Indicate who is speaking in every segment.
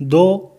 Speaker 1: 2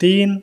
Speaker 1: 3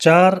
Speaker 1: 4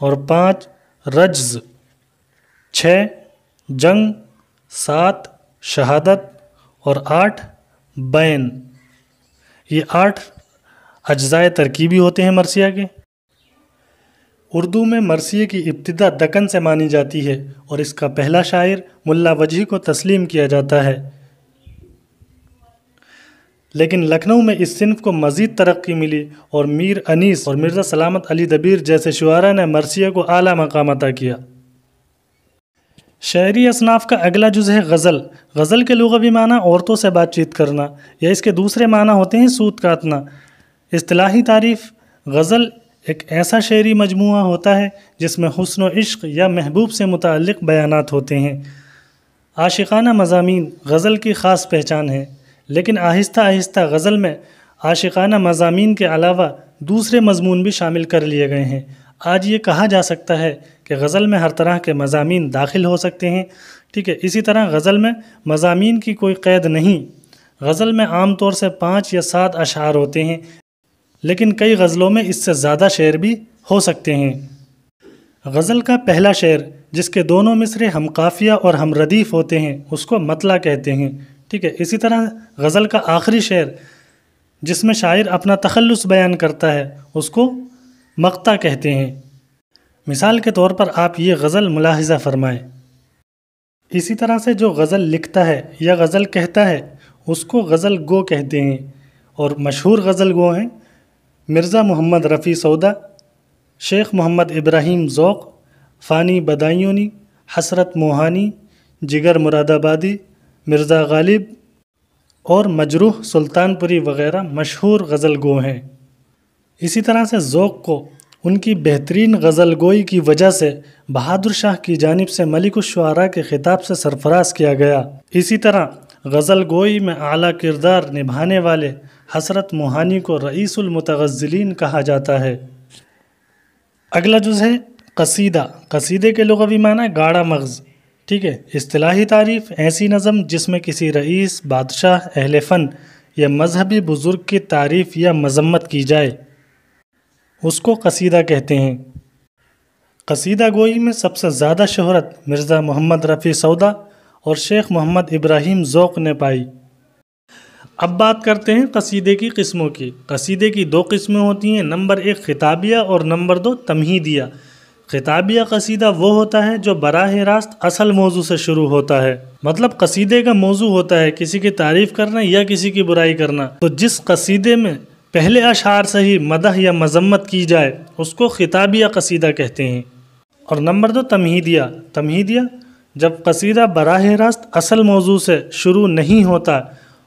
Speaker 1: اور 5 رجز، 6 جنگ، 7 شہادت اور 8 بین۔ یہ 8 اجزائے ترکیبی ہوتے ہیں مرثیہ کے۔ اردو میں مرثیے کی ابتدا دکن سے مانی جاتی ہے اور اس کا پہلا شاعر ملا وجہی کو تسلیم کیا جاتا ہے، لیکن لکھنؤ میں اس صنف کو مزید ترقی ملی اور میر انیس اور مرزا سلامت علی دبیر جیسے شعراء نے مرثیہ کو اعلیٰ مقام عطا کیا۔ شعری اصناف کا اگلا جز ہے غزل۔ غزل کے لغوی معنی عورتوں سے بات چیت کرنا، یا اس کے دوسرے معنی ہوتے ہیں سود کاٹنا۔ اصطلاحی تعریف: غزل ایک ایسا شعری مجموعہ ہوتا ہے جس میں حسن و عشق یا محبوب سے متعلق بیانات ہوتے ہیں۔ عاشقانہ مضامین غزل کی خاص پہچان ہے، لیکن آہستہ آہستہ غزل میں عاشقانہ مضامین کے علاوہ دوسرے مضمون بھی شامل کر لیے گئے ہیں۔ آج یہ کہا جا سکتا ہے کہ غزل میں ہر طرح کے مضامین داخل ہو سکتے ہیں، ٹھیک ہے۔ اسی طرح غزل میں مضامین کی کوئی قید نہیں۔ غزل میں عام طور سے 5 یا 7 اشعار ہوتے ہیں، لیکن کئی غزلوں میں اس سے زیادہ شعر بھی ہو سکتے ہیں۔ غزل کا پہلا شعر جس کے دونوں مصرے ہم قافیہ اور ہم ردیف ہوتے ہیں اس کو مطلع کہتے ہیں، ٹھیک ہے۔ اسی طرح غزل کا آخری شعر جس میں شاعر اپنا تخلص بیان کرتا ہے اس کو مقطع کہتے ہیں۔ مثال کے طور پر آپ یہ غزل ملاحظہ فرمائیں۔ اسی طرح سے جو غزل لکھتا ہے یا غزل کہتا ہے اس کو غزل گو کہتے ہیں، اور مشہور غزل گو ہیں مرزا محمد رفیع سودا، شیخ محمد ابراہیم ذوق، فانی بدایونی، حسرت موہانی، جگر مراد آبادی، مرزا غالب اور مجروح سلطان پوری وغیرہ مشہور غزل گو ہیں۔ اسی طرح سے ذوق کو ان کی بہترین غزل گوئی کی وجہ سے بہادر شاہ کی جانب سے ملک الشعراء کے خطاب سے سرفراز کیا گیا۔ اسی طرح غزل گوئی میں اعلیٰ کردار نبھانے والے حسرت موہانی کو رئیس المتغزلین کہا جاتا ہے۔ اگلا جز ہے قصیدہ۔ قصیدے کے لغوی معنی گاڑا مغز، ٹھیک ہے۔ اصطلاحی تعریف: ایسی نظم جس میں کسی رئیس، بادشاہ، اہل فن یا مذہبی بزرگ کی تعریف یا مذمت کی جائے اس کو قصیدہ کہتے ہیں۔ قصیدہ گوئی میں سب سے زیادہ شہرت مرزا محمد رفیع سودا اور شیخ محمد ابراہیم ذوق نے پائی۔ اب بات کرتے ہیں قصیدے کی قسموں کی۔ قصیدے کی 2 قسمیں ہوتی ہیں، نمبر 1 خطابیہ اور نمبر 2 تمہیدیہ۔ خطابیہ قصیدہ وہ ہوتا ہے جو براہ راست اصل موضوع سے شروع ہوتا ہے، مطلب قصیدے کا موضوع ہوتا ہے کسی کی تعریف کرنا یا کسی کی برائی کرنا، تو جس قصیدے میں پہلے اشعار سے ہی مدح یا مذمت کی جائے اس کو خطابیہ قصیدہ کہتے ہیں۔ اور نمبر 2 تمہیدیہ۔ تمہیدیہ جب قصیدہ براہ راست اصل موضوع سے شروع نہیں ہوتا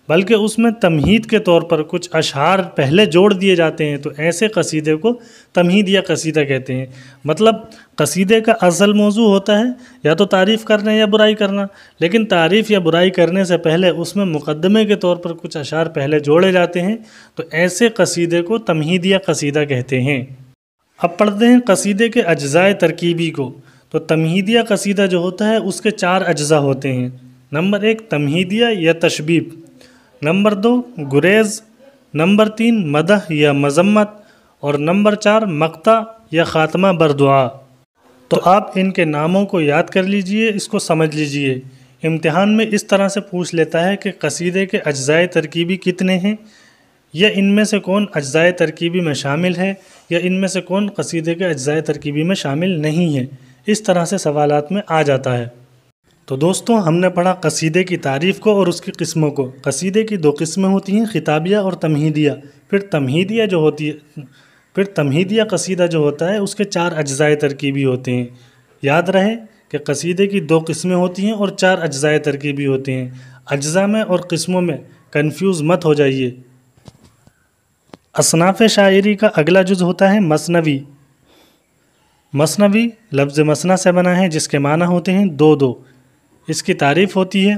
Speaker 1: بلکہ اس میں تمہید کے طور پر کچھ اشعار پہلے جوڑ دیے جاتے ہیں، تو ایسے قصیدے کو تمہیدیہ قصیدہ کہتے ہیں۔ مطلب قصیدے کا اصل موضوع ہوتا ہے یا تو تعریف کرنا یا برائی کرنا، لیکن تعریف یا برائی کرنے سے پہلے اس میں مقدمے کے طور پر کچھ اشعار پہلے جوڑے جاتے ہیں، تو ایسے قصیدے کو تمہیدیہ قصیدہ کہتے ہیں۔ اب پڑھتے ہیں قصیدے کے اجزائے ترکیبی کو۔ تو تمہیدیہ قصیدہ جو ہوتا ہے اس کے 4 اجزاء ہوتے ہیں۔ نمبر 1 تمہیدیہ یا تشبیب، نمبر 2 گریز، نمبر 3 مدح یا مذمت، اور نمبر 4 مقطع یا خاتمہ بر دعا۔ تو آپ ان کے ناموں کو یاد کر لیجئے، اس کو سمجھ لیجئے۔ امتحان میں اس طرح سے پوچھ لیتا ہے کہ قصیدے کے اجزائے ترکیبی کتنے ہیں، یا ان میں سے کون اجزائے ترکیبی میں شامل ہے، یا ان میں سے کون قصیدے کے اجزائے ترکیبی میں شامل نہیں ہے۔ اس طرح سے سوالات میں آ جاتا ہے۔ تو دوستوں ہم نے پڑھا قصیدے کی تعریف کو اور اس کی قسموں کو۔ قصیدے کی 2 قسمیں ہوتی ہیں، خطابیہ اور تمہیدیہ۔ پھر تمہیدیہ قصیدہ جو ہوتا ہے اس کے 4 اجزائے ترکیبی ہوتے ہیں۔ یاد رہے کہ قصیدے کی 2 قسمیں ہوتی ہیں اور 4 اجزائے ترکیبی ہوتے ہیں۔ اجزاء میں اور قسموں میں کنفیوز مت ہو جائیے۔ اصناف شاعری کا اگلا جز ہوتا ہے مثنوی۔ مثنوی لفظ مثنیٰ سے بنا ہے جس کے معنی ہوتے ہیں 2 اس کی تعریف ہوتی ہے: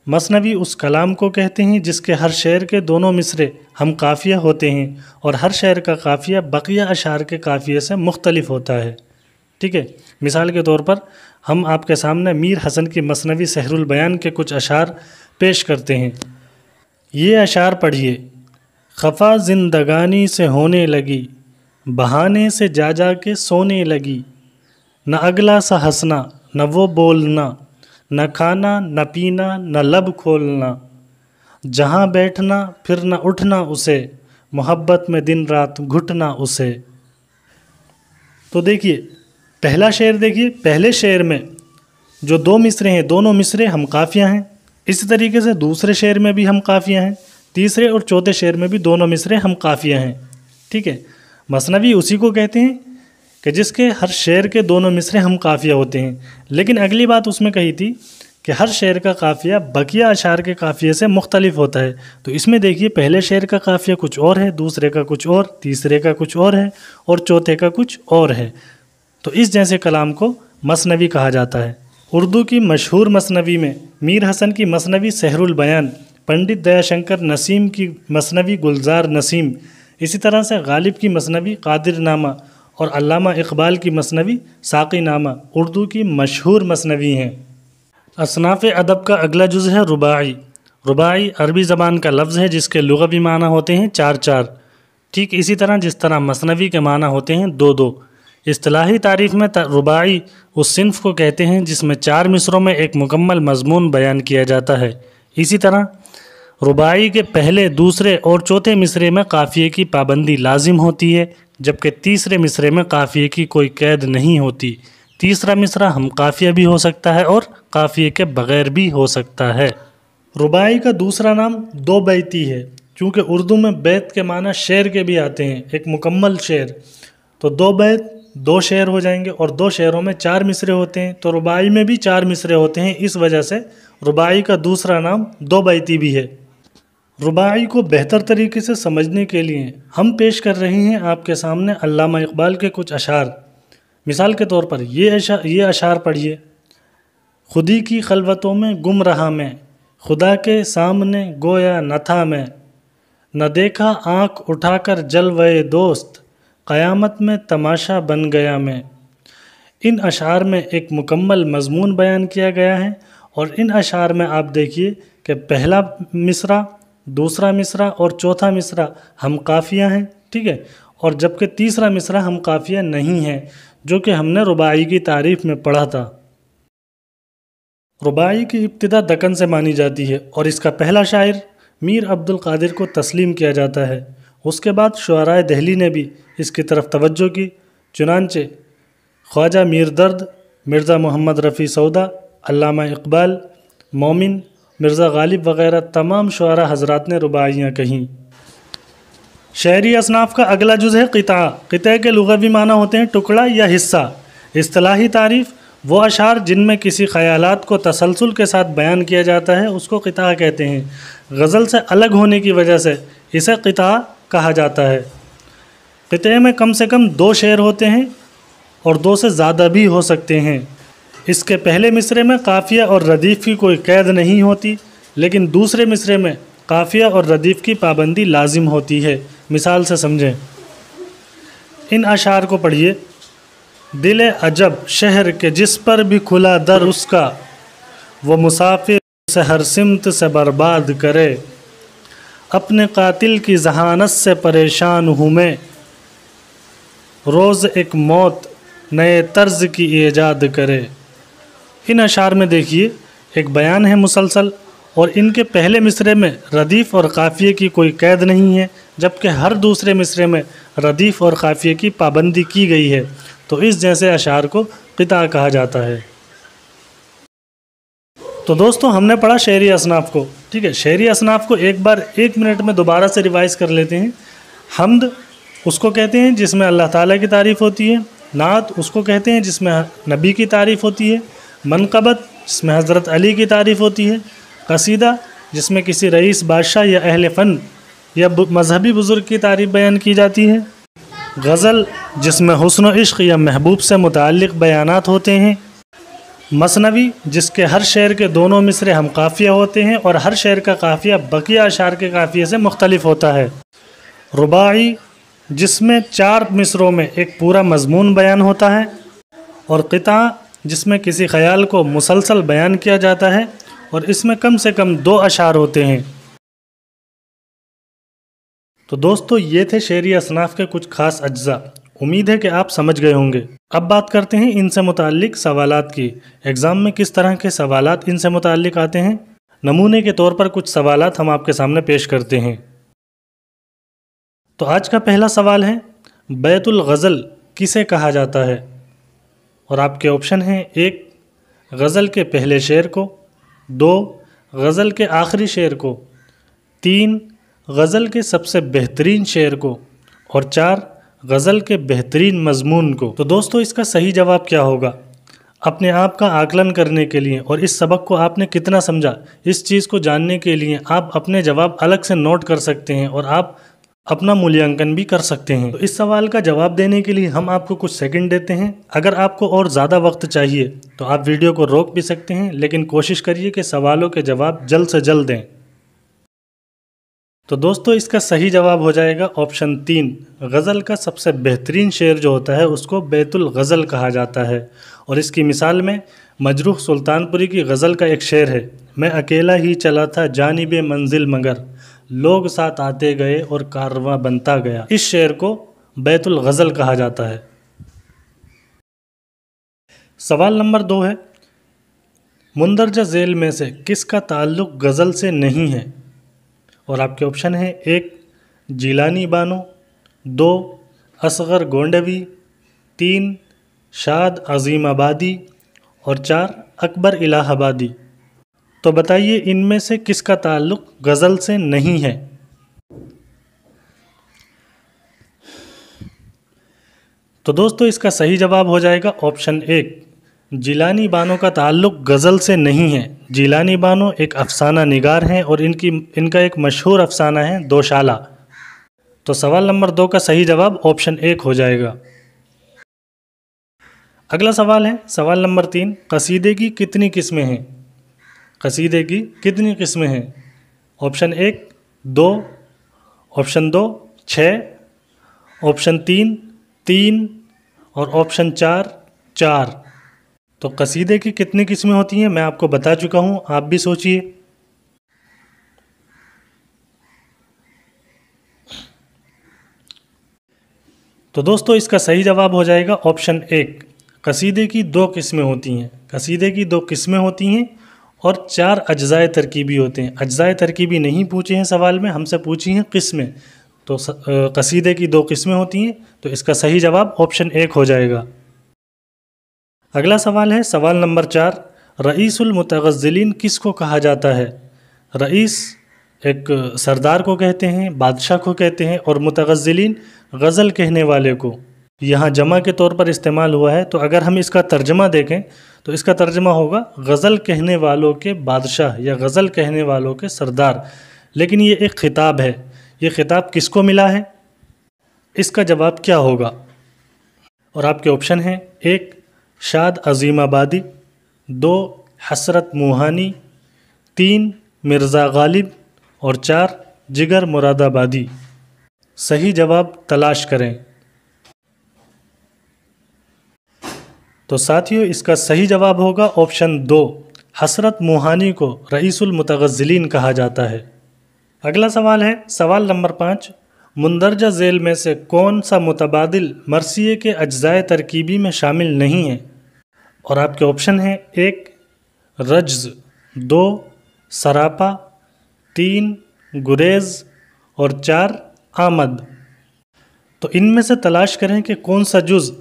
Speaker 1: مثنوی اس کلام کو کہتے ہیں جس کے ہر شعر کے دونوں مصرے ہم قافیہ ہوتے ہیں اور ہر شعر کا قافیہ بقیہ اشعار کے قافیے سے مختلف ہوتا ہے، ٹھیک ہے۔ مثال کے طور پر ہم آپ کے سامنے میر حسن کی مثنوی سحر البیان کے کچھ اشعار پیش کرتے ہیں۔ یہ اشعار پڑھیے: خفا زندگانی سے ہونے لگی، بہانے سے جا جا کے سونے لگی، نہ اگلا سا ہنسنا نہ وہ بولنا، نہ کھانا نہ پینا نہ لب کھولنا، جہاں بیٹھنا پھر نہ اٹھنا اسے، محبت میں دن رات گھٹنا اسے۔ تو دیکھیے پہلا شعر، دیکھیے پہلے شعر میں جو دو مصرے ہیں دونوں مصرے ہم قافیہ ہیں، اسی طریقے سے دوسرے شعر میں بھی ہم قافیہ ہیں، تیسرے اور چوتھے شعر میں بھی دونوں مصرے ہم قافیہ ہیں، ٹھیک ہے۔ مثنوی اسی کو کہتے ہیں کہ جس کے ہر شعر کے دونوں مصرے ہم قافیہ ہوتے ہیں، لیکن اگلی بات اس میں کہی تھی کہ ہر شعر کا قافیہ بقیہ اشعار کے قافیے سے مختلف ہوتا ہے۔ تو اس میں دیکھیے پہلے شعر کا قافیہ کچھ اور ہے، دوسرے کا کچھ اور، تیسرے کا کچھ اور ہے، اور چوتھے کا کچھ اور ہے۔ تو اس جیسے کلام کو مثنوی کہا جاتا ہے۔ اردو کی مشہور مثنوی میں میر حسن کی مثنوی سحر البیان، پنڈت دیا شنکر نسیم کی مثنوی گلزار نسیم، اسی طرح سے غالب کی مثنوی قادر نامہ اور علامہ اقبال کی مثنوی ساقی نامہ اردو کی مشہور مثنوی ہیں۔ اصناف ادب کا اگلا جز ہے رباعی۔ رباعی عربی زبان کا لفظ ہے جس کے لغوی معنی ہوتے ہیں چار چار، ٹھیک اسی طرح جس طرح مثنوی کے معنی ہوتے ہیں دو دو۔ اصطلاحی تعریف میں رباعی اس صنف کو کہتے ہیں جس میں چار مصروں میں ایک مکمل مضمون بیان کیا جاتا ہے۔ اسی طرح رباعی کے پہلے، دوسرے اور چوتھے مصرے میں قافیے کی پابندی لازم ہوتی ہے، جبکہ تیسرے مصرے میں قافیے کی کوئی قید نہیں ہوتی۔ تیسرا مصرع ہم قافیہ بھی ہو سکتا ہے اور قافیے کے بغیر بھی ہو سکتا ہے۔ رباعی کا دوسرا نام دو بیتی ہے، چونکہ اردو میں بیت کے معنی شعر کے بھی آتے ہیں، ایک مکمل شعر، تو دو بیت دو شعر ہو جائیں گے، اور دو شعروں میں چار مصرے ہوتے ہیں، تو رباعی میں بھی چار مصرے ہوتے ہیں، اس وجہ سے رباعی کا دوسرا نام دو بیتی بھی ہے۔ رباعی کو بہتر طریقے سے سمجھنے کے لیے ہم پیش کر رہے ہیں آپ کے سامنے علامہ اقبال کے کچھ اشعار۔ مثال کے طور پر یہ اشعار پڑھیے: خودی کی خلوتوں میں گم رہا میں، خدا کے سامنے گویا نہ تھا میں، نہ دیکھا آنکھ اٹھا کر جلوے دوست، قیامت میں تماشا بن گیا میں۔ ان اشعار میں ایک مکمل مضمون بیان کیا گیا ہے، اور ان اشعار میں آپ دیکھیے کہ پہلا مصرع، دوسرا مصرع اور چوتھا مصرع ہم قافیہ ہیں، ٹھیک ہے، اور جبکہ تیسرا مصرع ہم قافیہ نہیں ہے، جو کہ ہم نے رباعی کی تعریف میں پڑھا تھا۔ رباعی کی ابتدا دکن سے مانی جاتی ہے، اور اس کا پہلا شاعر میر عبد القادر کو تسلیم کیا جاتا ہے۔ اس کے بعد شعراء دہلی نے بھی اس کی طرف توجہ کی، چنانچہ خواجہ میر درد، مرزا محمد رفیع سودا، علامہ اقبال، مومن، مرزا غالب وغیرہ تمام شعراء حضرات نے رباعیاں کہیں۔ شعری اصناف کا اگلا جز ہے قطعہ۔ قطعے کے لغوی معنی ہوتے ہیں ٹکڑا یا حصہ۔ اصطلاحی تعریف: وہ اشعار جن میں کسی خیالات کو تسلسل کے ساتھ بیان کیا جاتا ہے اس کو قطعہ کہتے ہیں۔ غزل سے الگ ہونے کی وجہ سے اسے قطعہ کہا جاتا ہے۔ قطعے میں کم سے کم دو شعر ہوتے ہیں اور دو سے زیادہ بھی ہو سکتے ہیں۔ اس کے پہلے مصرے میں قافیہ اور ردیف کی کوئی قید نہیں ہوتی، لیکن دوسرے مصرے میں قافیہ اور ردیف کی پابندی لازم ہوتی ہے۔ مثال سے سمجھیں، ان اشعار کو پڑھیے: دل عجب شہر کے جس پر بھی کھلا در اس کا، وہ مسافر سے ہر سمت سے برباد کرے، اپنے قاتل کی ذہانت سے پریشان ہوں میں، روز ایک موت نئے طرز کی ایجاد کرے۔ ان اشعار میں دیکھیے ایک بیان ہے مسلسل، اور ان کے پہلے مصرے میں ردیف اور قافیے کی کوئی قید نہیں ہے، جبکہ ہر دوسرے مصرے میں ردیف اور قافیے کی پابندی کی گئی ہے، تو اس جیسے اشعار کو قطعہ کہا جاتا ہے۔ تو دوستو ہم نے پڑھا شعری اصناف کو، ٹھیک ہے۔ شعری اصناف کو ایک بار 1 منٹ میں دوبارہ سے ریوائز کر لیتے ہیں۔ حمد اس کو کہتے ہیں جس میں اللہ تعالیٰ کی تعریف ہوتی ہے، نعت اس کو کہتے ہیں جس میں نبی کی تعریف ہوتی ہے، منقبت جس میں حضرت علی کی تعریف ہوتی ہے، قصیدہ جس میں کسی رئیس، بادشاہ یا اہل فن یا مذہبی بزرگ کی تعریف بیان کی جاتی ہے، غزل جس میں حسن و عشق یا محبوب سے متعلق بیانات ہوتے ہیں، مثنوی جس کے ہر شعر کے دونوں مصرے ہم قافیہ ہوتے ہیں اور ہر شعر کا قافیہ بقیہ اشعار کے قافیے سے مختلف ہوتا ہے، رباعی جس میں 4 مصروں میں ایک پورا مضمون بیان ہوتا ہے، اور قطعہ جس میں کسی خیال کو مسلسل بیان کیا جاتا ہے اور اس میں کم سے کم 2 اشعار ہوتے ہیں۔ تو دوستو یہ تھے شعری اصناف کے کچھ خاص اجزاء۔ امید ہے کہ آپ سمجھ گئے ہوں گے۔ اب بات کرتے ہیں ان سے متعلق سوالات کی۔ ایگزام میں کس طرح کے سوالات ان سے متعلق آتے ہیں؟ نمونے کے طور پر کچھ سوالات ہم آپ کے سامنے پیش کرتے ہیں۔ تو آج کا پہلا سوال ہے، بیت الغزل کسے کہا جاتا ہے؟ اور آپ کے آپشن ہیں: 1 غزل کے پہلے شعر کو، 2 غزل کے آخری شعر کو، 3 غزل کے سب سے بہترین شعر کو، اور 4 غزل کے بہترین مضمون کو۔ تو دوستو اس کا صحیح جواب کیا ہوگا؟ اپنے آپ کا آکلن کرنے کے لیے اور اس سبق کو آپ نے کتنا سمجھا، اس چیز کو جاننے کے لیے آپ اپنے جواب الگ سے نوٹ کر سکتے ہیں اور آپ اپنا مولیانکن بھی کر سکتے ہیں۔ تو اس سوال کا جواب دینے کے لیے ہم آپ کو کچھ سیکنڈ دیتے ہیں۔ اگر آپ کو اور زیادہ وقت چاہیے تو آپ ویڈیو کو روک بھی سکتے ہیں، لیکن کوشش کریے کہ سوالوں کے جواب جلد سے جلد دیں۔ تو دوستو اس کا صحیح جواب ہو جائے گا آپشن 3، غزل کا سب سے بہترین شعر جو ہوتا ہے اس کو بیت الغزل کہا جاتا ہے۔ اور اس کی مثال میں مجروح سلطان پوری کی غزل کا ایک شعر ہے، میں اکیلا ہی چلا تھا جانب منزل مگر لوگ ساتھ آتے گئے اور کارواں بنتا گیا۔ اس شعر کو بیت الغزل کہا جاتا ہے۔ سوال نمبر 2 ہے، مندرجہ ذیل میں سے کس کا تعلق غزل سے نہیں ہے؟ اور آپ کے آپشن ہیں: 1 جیلانی بانو، 2 اصغر گونڈوی، 3 شاد عظیم آبادی، اور 4 اکبر الہ آبادی۔ تو بتائیے ان میں سے کس کا تعلق غزل سے نہیں ہے؟ تو دوستو اس کا صحیح جواب ہو جائے گا آپشن 1، جیلانی بانو کا تعلق غزل سے نہیں ہے۔ جیلانی بانو ایک افسانہ نگار ہیں اور ان کا ایک مشہور افسانہ ہے دوشالہ۔ تو سوال نمبر 2 کا صحیح جواب آپشن 1 ہو جائے گا۔ اگلا سوال ہے، سوال نمبر 3، قصیدے کی کتنی قسمیں ہیں؟ قصیدے کی کتنی قسمیں ہیں؟ آپشن 1 2، آپشن 2 6، آپشن 3 اور آپشن 4۔ تو قصیدے کی کتنی قسمیں ہوتی ہیں میں آپ کو بتا چکا ہوں، آپ بھی سوچئے۔ تو دوستو اس کا صحیح جواب ہو جائے گا آپشن 1، قصیدے کی 2 قسمیں ہوتی ہیں۔ قصیدے کی 2 قسمیں ہوتی ہیں اور 4 اجزائے ترکیبی ہوتے ہیں۔ اجزائے ترکیبی نہیں پوچھے ہیں سوال میں، ہم سے پوچھی ہیں قسمیں۔ تو قصیدے کی 2 قسمیں ہوتی ہیں، تو اس کا صحیح جواب آپشن 1 ہو جائے گا۔ اگلا سوال ہے، سوال نمبر 4، رئیس المتغزلین کس کو کہا جاتا ہے؟ رئیس ایک سردار کو کہتے ہیں، بادشاہ کو کہتے ہیں، اور متغزلین غزل کہنے والے کو یہاں جمع کے طور پر استعمال ہوا ہے۔ تو اگر ہم اس کا ترجمہ دیکھیں تو اس کا ترجمہ ہوگا غزل کہنے والوں کے بادشاہ یا غزل کہنے والوں کے سردار۔ لیکن یہ ایک خطاب ہے، یہ خطاب کس کو ملا ہے؟ اس کا جواب کیا ہوگا؟ اور آپ کے آپشن ہیں: 1 شاد عظیم آبادی، 2 حسرت موہانی، 3 مرزا غالب، اور 4 جگر مراد آبادی۔ صحیح جواب تلاش کریں۔ تو ساتھیو اس کا صحیح جواب ہوگا آپشن 2، حسرت موہانی کو رئیس المتغزلین کہا جاتا ہے۔ اگلا سوال ہے، سوال نمبر 5، مندرجہ ذیل میں سے کون سا متبادل مرثیے کے اجزائے ترکیبی میں شامل نہیں ہے؟ اور آپ کے آپشن ہیں: 1 رجز، 2 سراپا، 3 گریز، اور 4 آمد۔ تو ان میں سے تلاش کریں کہ کون سا جز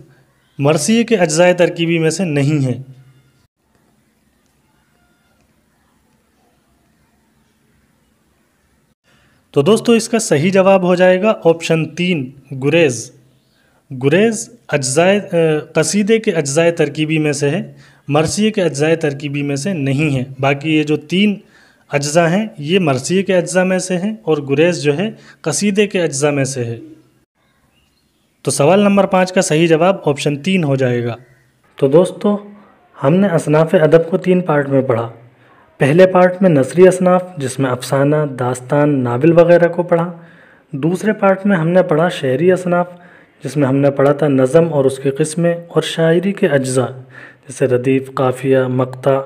Speaker 1: مرثیے کے اجزائے ترکیبی میں سے نہیں ہے۔ تو دوستو اس کا صحیح جواب ہو جائے گا آپشن 3 گریز۔ گریز قصیدے کے اجزائے ترکیبی میں سے ہے، مرثیے کے اجزائے ترکیبی میں سے نہیں ہے۔ باقی یہ جو 3 اجزاء ہیں یہ مرثیے کے اجزاء میں سے ہیں اور گریز جو ہے قصیدے کے اجزاء میں سے ہے۔ تو سوال نمبر 5 کا صحیح جواب آپشن 3 ہو جائے گا۔ تو دوستو ہم نے اصناف ادب کو 3 پارٹ میں پڑھا۔ پہلے پارٹ میں نثری اصناف جس میں افسانہ، داستان، ناول وغیرہ کو پڑھا۔ دوسرے پارٹ میں ہم نے پڑھا شعری اصناف جس میں ہم نے پڑھا تھا نظم اور اس کی قسمیں اور شاعری کے اجزاء جیسے ردیف، قافیہ، مقطع،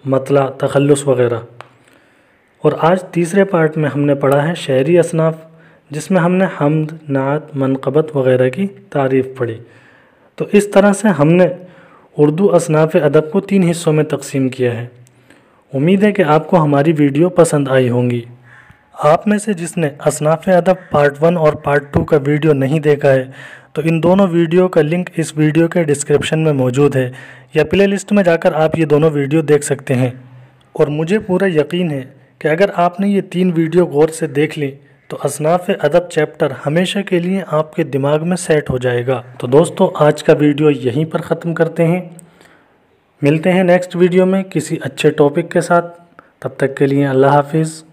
Speaker 1: مطلع، تخلص وغیرہ۔ اور آج تیسرے پارٹ میں ہم نے پڑھا ہے شعری اصناف جس میں ہم نے حمد، نعت، منقبت وغیرہ کی تعریف پڑھی۔ تو اس طرح سے ہم نے اردو اصناف ادب کو 3 حصوں میں تقسیم کیا ہے۔ امید ہے کہ آپ کو ہماری ویڈیو پسند آئی ہوں گی۔ آپ میں سے جس نے اصناف ادب پارٹ 1 اور پارٹ 2 کا ویڈیو نہیں دیکھا ہے تو ان دونوں ویڈیو کا لنک اس ویڈیو کے ڈسکرپشن میں موجود ہے، یا پلے لسٹ میں جا کر آپ یہ دونوں ویڈیو دیکھ سکتے ہیں۔ اور مجھے پورا یقین ہے کہ اگر آپ نے یہ 3 ویڈیو غور سے دیکھ لی تو اصناف ادب چیپٹر ہمیشہ کے لیے آپ کے دماغ میں سیٹ ہو جائے گا۔ تو دوستو آج کا ویڈیو یہیں پر ختم کرتے ہیں، ملتے ہیں نیکسٹ ویڈیو میں کسی اچھے ٹاپک کے ساتھ۔ تب تک کے لیے اللہ حافظ۔